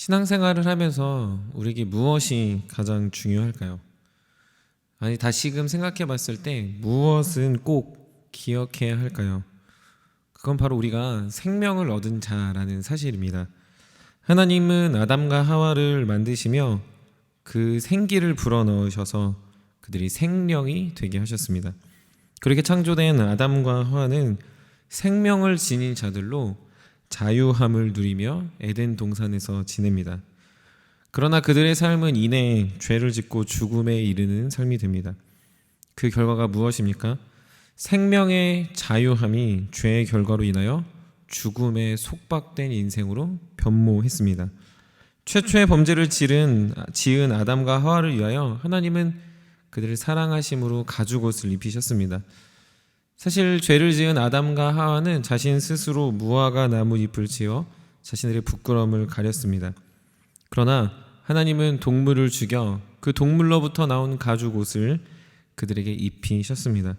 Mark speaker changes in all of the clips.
Speaker 1: 신앙생활을 하면서 우리에게 무엇이 가장 중요할까요? 아니, 다시금 생각해 봤을 때 무엇은 꼭 기억해야 할까요? 그건 바로 우리가 생명을 얻은 자라는 사실입니다. 하나님은 아담과 하와를 만드시며 그 생기를 불어넣으셔서 그들이 생명이 되게 하셨습니다. 그렇게 창조된 아담과 하와는 생명을 지닌 자들로 자유함을 누리며 에덴 동산에서 지냅니다. 그러나 그들의 삶은 이내 죄를 짓고 죽음에 이르는 삶이 됩니다. 그 결과가 무엇입니까? 생명의 자유함이 죄의 결과로 인하여 죽음에 속박된 인생으로 변모했습니다. 최초의 범죄를 지은 아담과 하와를 위하여 하나님은 그들을 사랑하심으로 가죽옷을 입히셨습니다. 사실 죄를 지은 아담과 하와는 자신 스스로 무화과 나무 잎을 지어 자신들의 부끄러움을 가렸습니다. 그러나 하나님은 동물을 죽여 그 동물로부터 나온 가죽옷을 그들에게 입히셨습니다.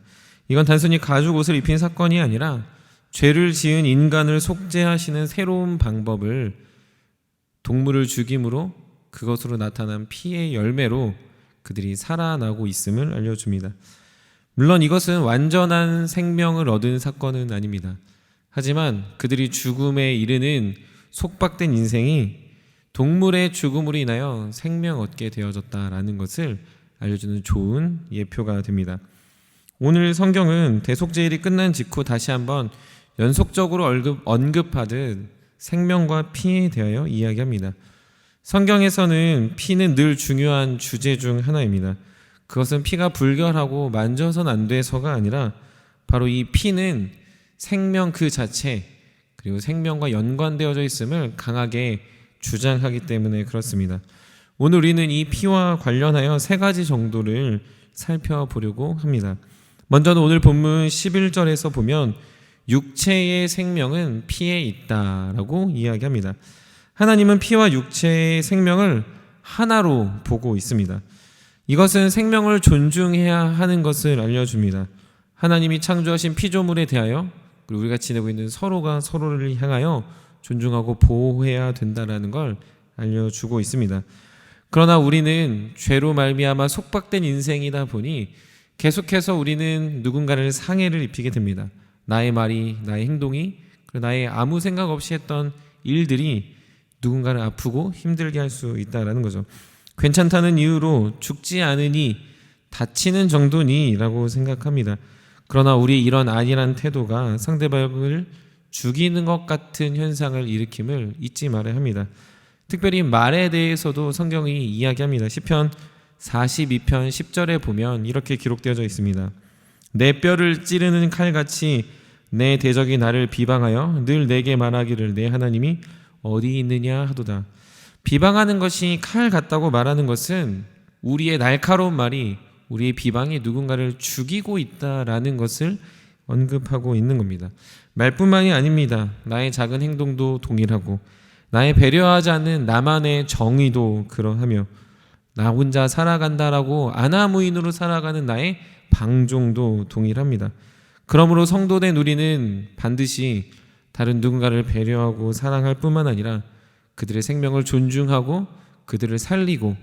Speaker 1: 이건 단순히 가죽옷을 입힌 사건이 아니라 죄를 지은 인간을 속죄하시는 새로운 방법을 동물을 죽임으로 그것으로 나타난 피의 열매로 그들이 살아나고 있음을 알려줍니다. 물론 이것은 완전한 생명을 얻은 사건은 아닙니다. 하지만 그들이 죽음에 이르는 속박된 인생이 동물의 죽음으로 인하여 생명 얻게 되어졌다라는 것을 알려주는 좋은 예표가 됩니다. 오늘 성경은 대속죄일이 끝난 직후 다시 한번 연속적으로 언급하듯 생명과 피에 대하여 이야기합니다. 성경에서는 피는 늘 중요한 주제 중 하나입니다. 그것은 피가 불결하고 만져선 안 돼서가 아니라 바로 이 피는 생명 그 자체 그리고 생명과 연관되어져 있음을 강하게 주장하기 때문에 그렇습니다. 오늘 우리는 이 피와 관련하여 세 가지 정도를 살펴보려고 합니다. 먼저는 오늘 본문 11절에서 보면 육체의 생명은 피에 있다라고 이야기합니다. 하나님은 피와 육체의 생명을 하나로 보고 있습니다. 이것은 생명을 존중해야 하는 것을 알려줍니다. 하나님이 창조하신 피조물에 대하여 그리고 우리가 지내고 있는 서로가 서로를 향하여 존중하고 보호해야 된다는 걸 알려주고 있습니다. 그러나 우리는 죄로 말미암아 속박된 인생이다 보니 계속해서 우리는 누군가를 상해를 입히게 됩니다. 나의 말이, 나의 행동이, 그리고 나의 아무 생각 없이 했던 일들이 누군가를 아프고 힘들게 할 수 있다는 거죠. 괜찮다는 이유로 죽지 않으니 다치는 정도니 라고 생각합니다. 그러나 우리 이런 안일한 태도가 상대방을 죽이는 것 같은 현상을 일으킴을 잊지 말아야 합니다. 특별히 말에 대해서도 성경이 이야기합니다. 시편 42편 10절에 보면 이렇게 기록되어져 있습니다. 내 뼈를 찌르는 칼같이 내 대적이 나를 비방하여 늘 내게 말하기를 내 하나님이 어디 있느냐 하도다. 비방하는 것이 칼 같다고 말하는 것은 우리의 날카로운 말이 우리의 비방이 누군가를 죽이고 있다라는 것을 언급하고 있는 겁니다. 말뿐만이 아닙니다. 나의 작은 행동도 동일하고 나의 배려하지 않는 나만의 정의도 그러하며 나 혼자 살아간다라고 아나무인으로 살아가는 나의 방종도 동일합니다. 그러므로 성도된 우리는 반드시 다른 누군가를 배려하고 사랑할 뿐만 아니라 그들의 생명을 존중하고 그들을 살리고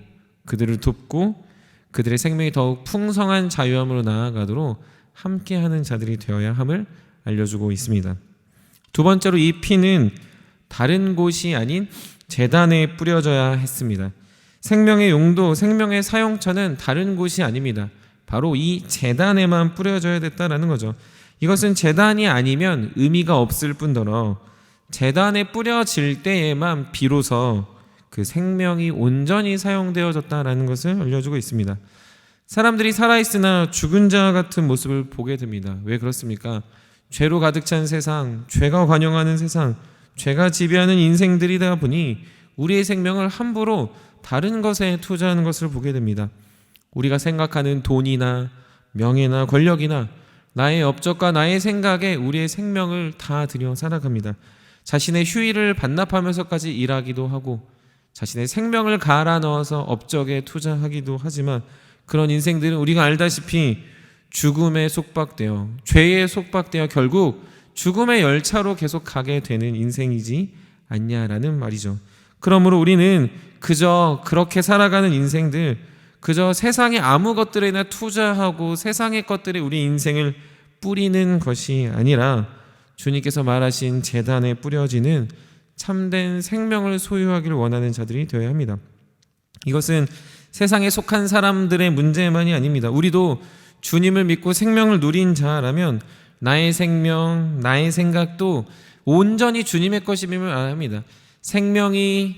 Speaker 1: 그들을 돕고 그들의 생명이 더욱 풍성한 자유함으로 나아가도록 함께하는 자들이 되어야 함을 알려주고 있습니다. 두 번째로 이 피는 다른 곳이 아닌 제단에 뿌려져야 했습니다. 생명의 용도, 생명의 사용처는 다른 곳이 아닙니다. 바로 이 제단에만 뿌려져야 됐다는 거죠. 이것은 제단이 아니면 의미가 없을 뿐더러 제단에 뿌려질 때에만 비로소 그 생명이 온전히 사용되어졌다는 것을 알려주고 있습니다. 사람들이 살아있으나 죽은 자 같은 모습을 보게 됩니다. 왜 그렇습니까? 죄로 가득 찬 세상, 죄가 관영하는 세상, 죄가 지배하는 인생들이다 보니 우리의 생명을 함부로 다른 것에 투자하는 것을 보게 됩니다. 우리가 생각하는 돈이나 명예나 권력이나 나의 업적과 나의 생각에 우리의 생명을 다 들여 살아갑니다. 자신의 휴일을 반납하면서까지 일하기도 하고 자신의 생명을 갈아 넣어서 업적에 투자하기도 하지만 그런 인생들은 우리가 알다시피 죽음에 속박되어 죄에 속박되어 결국 죽음의 열차로 계속 가게 되는 인생이지 않냐라는 말이죠. 그러므로 우리는 그저 그렇게 살아가는 인생들, 그저 세상의 아무 것들에나 투자하고 세상의 것들에 우리 인생을 뿌리는 것이 아니라 주님께서 말하신 제단에 뿌려지는 참된 생명을 소유하기를 원하는 자들이 되어야 합니다. 이것은 세상에 속한 사람들의 문제만이 아닙니다. 우리도 주님을 믿고 생명을 누린 자라면 나의 생명, 나의 생각도 온전히 주님의 것임을 알아야 합니다. 생명이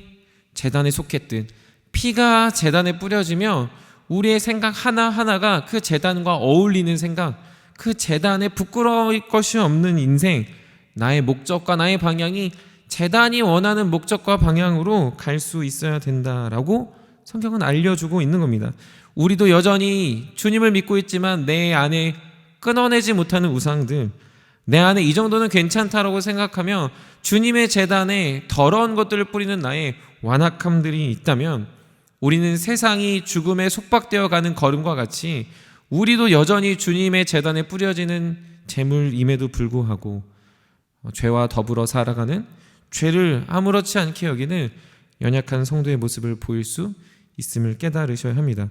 Speaker 1: 제단에 속했듯 피가 제단에 뿌려지며 우리의 생각 하나하나가 그 제단과 어울리는 생각, 그 제단에 부끄러울 것이 없는 인생, 나의 목적과 나의 방향이 제단이 원하는 목적과 방향으로 갈 수 있어야 된다라고 성경은 알려주고 있는 겁니다. 우리도 여전히 주님을 믿고 있지만 내 안에 끊어내지 못하는 우상들, 내 안에 이 정도는 괜찮다라고 생각하며 주님의 제단에 더러운 것들을 뿌리는 나의 완악함들이 있다면 우리는 세상이 죽음에 속박되어 가는 걸음과 같이 우리도 여전히 주님의 제단에 뿌려지는 재물임에도 불구하고 죄와 더불어 살아가는, 죄를 아무렇지 않게 여기는 연약한 성도의 모습을 보일 수 있음을 깨달으셔야 합니다.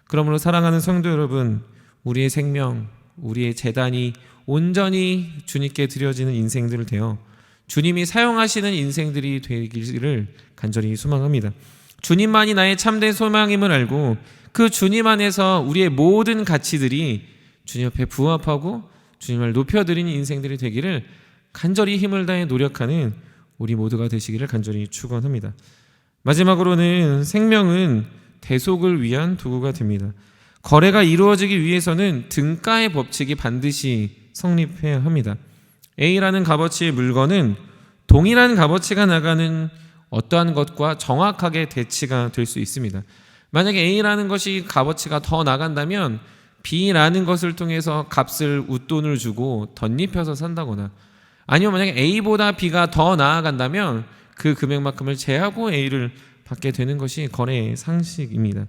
Speaker 1: 그러므로 사랑하는 성도 여러분, 우리의 생명, 우리의 제단이 온전히 주님께 드려지는 인생들을 되어 주님이 사용하시는 인생들이 되기를 간절히 소망합니다. 주님만이 나의 참된 소망임을 알고 그 주님 안에서 우리의 모든 가치들이 주님 앞에 부합하고 주님을 높여드리는 인생들이 되기를 간절히 힘을 다해 노력하는 우리 모두가 되시기를 간절히 축원합니다. 마지막으로는 생명은 대속을 위한 도구가 됩니다. 거래가 이루어지기 위해서는 등가의 법칙이 반드시 성립해야 합니다. A라는 값어치의 물건은 동일한 값어치가 나가는 어떠한 것과 정확하게 대치가 될 수 있습니다. 만약에 A라는 것이 값어치가 더 나간다면 B라는 것을 통해서 값을 웃돈을 주고 덧입혀서 산다거나, 아니면 만약에 A보다 B가 더 나아간다면 그 금액만큼을 제하고 A를 받게 되는 것이 거래의 상식입니다.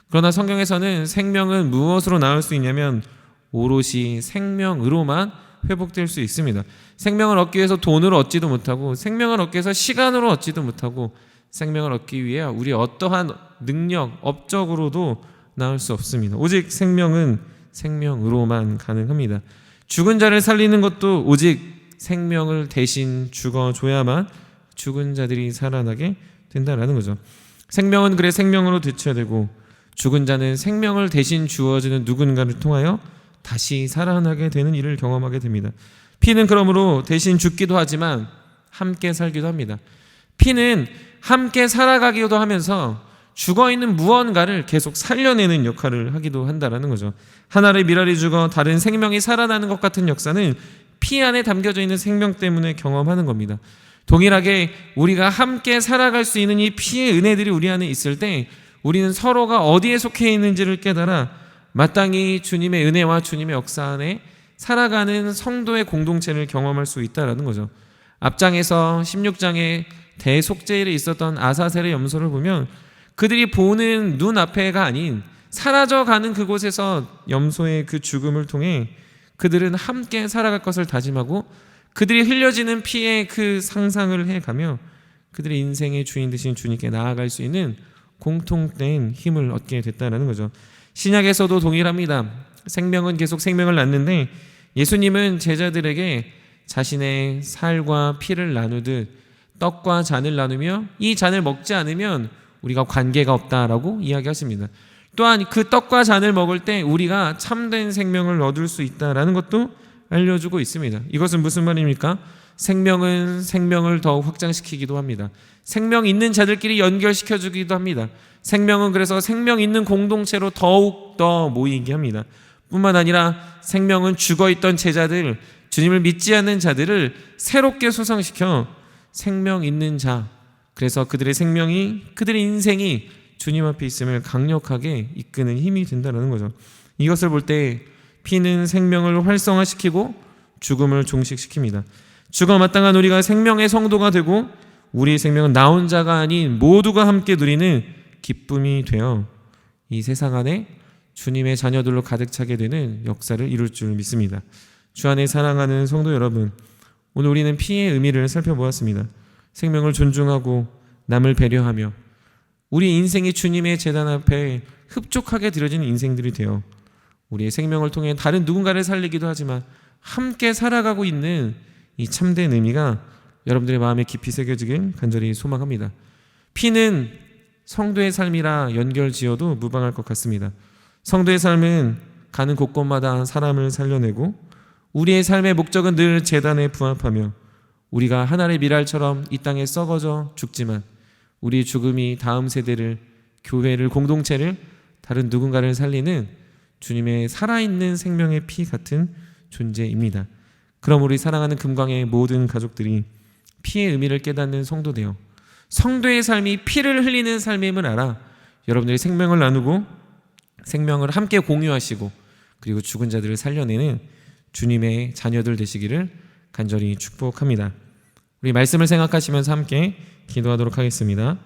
Speaker 1: 그러나 성경에서는 생명은 무엇으로 나올 수 있냐면 오롯이 생명으로만 회복될 수 있습니다. 생명을 얻기 위해서 돈으로 얻지도 못하고, 생명을 얻기 위해서 시간으로 얻지도 못하고, 생명을 얻기 위해 우리 어떠한 능력, 업적으로도 나올 수 없습니다. 오직 생명은 생명으로만 가능합니다. 죽은 자를 살리는 것도 오직 생명을 대신 죽어줘야만 죽은 자들이 살아나게 된다라는 거죠. 생명은 그래 생명으로 대체되고, 죽은 자는 생명을 대신 주어지는 누군가를 통하여 다시 살아나게 되는 일을 경험하게 됩니다. 피는 그러므로 대신 죽기도 하지만 함께 살기도 합니다. 피는 함께 살아가기도 하면서 죽어있는 무언가를 계속 살려내는 역할을 하기도 한다라는 거죠. 하나의 미랄이 죽어 다른 생명이 살아나는 것 같은 역사는 피 안에 담겨져 있는 생명 때문에 경험하는 겁니다. 동일하게 우리가 함께 살아갈 수 있는 이 피의 은혜들이 우리 안에 있을 때 우리는 서로가 어디에 속해 있는지를 깨달아 마땅히 주님의 은혜와 주님의 역사 안에 살아가는 성도의 공동체를 경험할 수 있다는 거죠. 앞장에서 16장에 대속죄일에 있었던 아사셀의 염소를 보면 그들이 보는 눈앞에가 아닌 사라져가는 그곳에서 염소의 그 죽음을 통해 그들은 함께 살아갈 것을 다짐하고 그들이 흘려지는 피의 그 상상을 해가며 그들의 인생의 주인 되신 주님께 나아갈 수 있는 공통된 힘을 얻게 됐다는 거죠. 신약에서도 동일합니다. 생명은 계속 생명을 낳는데 예수님은 제자들에게 자신의 살과 피를 나누듯 떡과 잔을 나누며 이 잔을 먹지 않으면 우리가 관계가 없다라고 이야기하십니다. 또한 그 떡과 잔을 먹을 때 우리가 참된 생명을 얻을 수 있다라는 것도 알려주고 있습니다. 이것은 무슨 말입니까? 생명은 생명을 더욱 확장시키기도 합니다. 생명 있는 자들끼리 연결시켜주기도 합니다. 생명은 그래서 생명 있는 공동체로 더욱 더 모이게 합니다. 뿐만 아니라 생명은 죽어있던 제자들, 주님을 믿지 않는 자들을 새롭게 소상시켜 생명 있는 자, 그래서 그들의 생명이, 그들의 인생이 주님 앞에 있음을 강력하게 이끄는 힘이 된다는 거죠. 이것을 볼 때 피는 생명을 활성화시키고 죽음을 종식시킵니다. 죽어 마땅한 우리가 생명의 성도가 되고 우리의 생명은 나 혼자가 아닌 모두가 함께 누리는 기쁨이 되어 이 세상 안에 주님의 자녀들로 가득 차게 되는 역사를 이룰 줄 믿습니다. 주 안에 사랑하는 성도 여러분, 오늘 우리는 피의 의미를 살펴보았습니다. 생명을 존중하고 남을 배려하며 우리 인생이 주님의 제단 앞에 흡족하게 드려지는 인생들이 되어 우리의 생명을 통해 다른 누군가를 살리기도 하지만 함께 살아가고 있는 이 참된 의미가 여러분들의 마음에 깊이 새겨지길 간절히 소망합니다. 피는 성도의 삶이라 연결지어도 무방할 것 같습니다. 성도의 삶은 가는 곳곳마다 사람을 살려내고 우리의 삶의 목적은 늘 제단에 부합하며 우리가 하나의 미랄처럼 이 땅에 썩어져 죽지만 우리 죽음이 다음 세대를, 교회를, 공동체를, 다른 누군가를 살리는 주님의 살아있는 생명의 피 같은 존재입니다. 그럼 우리 사랑하는 금광의 모든 가족들이 피의 의미를 깨닫는 성도 되어 성도의 삶이 피를 흘리는 삶임을 알아 여러분들이 생명을 나누고 생명을 함께 공유하시고 그리고 죽은 자들을 살려내는 주님의 자녀들 되시기를 간절히 축복합니다. 우리 말씀을 생각하시면서 함께 기도하도록 하겠습니다.